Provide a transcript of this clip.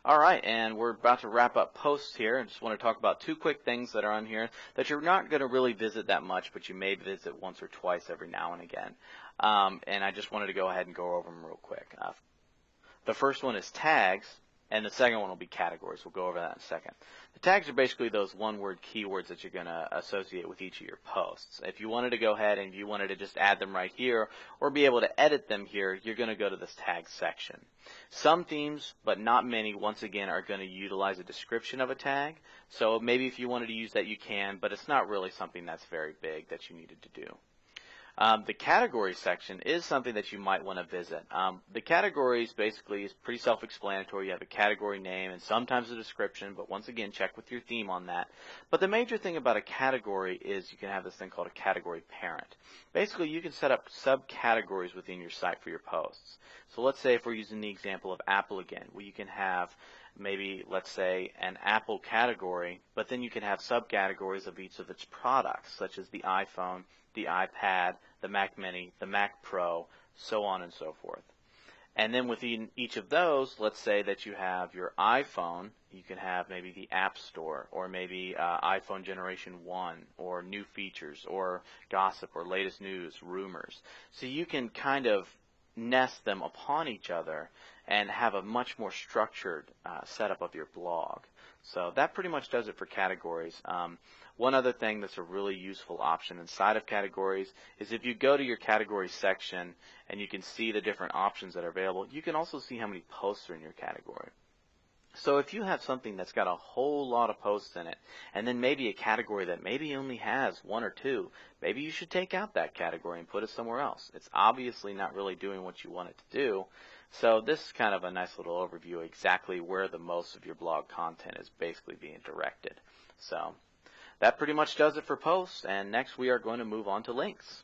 All right, and we're about to wrap up posts here. I just want to talk about two quick things that are on here that you're not going to really visit that much, but you may visit once or twice every now and again. And I just wanted to go ahead and go over them real quick. The first one is tags, and the second one will be categories. We'll go over that in a second. The tags are basically those one-word keywords that you're going to associate with each of your posts. If you wanted to go ahead and you wanted to just add them right here or be able to edit them here, you're going to go to this tag section. Some themes, but not many, once again, are going to utilize a description of a tag. So maybe if you wanted to use that, you can, but it's not really something that's very big that you needed to do. The categories section is something that you might want to visit. The categories basically is pretty self-explanatory. You have a category name and sometimes a description, but once again, check with your theme on that. But the major thing about a category is you can have this thing called a category parent. Basically, you can set up subcategories within your site for your posts. So let's say if we're using the example of Apple again, well, you can have maybe, let's say, an Apple category, but then you can have subcategories of each of its products, such as the iPhone, the iPad, the Mac Mini, the Mac Pro, so on and so forth. And then within each of those, let's say that you have your iPhone, you can have maybe the App Store, or maybe iPhone Generation 1, or new features, or gossip, or latest news, rumors. So you can kind of nest them upon each other and have a much more structured setup of your blog. So that pretty much does it for categories. One other thing that's a really useful option inside of categories is if you go to your category section and you can see the different options that are available, you can also see how many posts are in your category. So if you have something that's got a whole lot of posts in it, and then maybe a category that maybe only has one or two, maybe you should take out that category and put it somewhere else. It's obviously not really doing what you want it to do. So this is kind of a nice little overview of exactly where the most of your blog content is basically being directed. So that pretty much does it for posts, and next we are going to move on to links.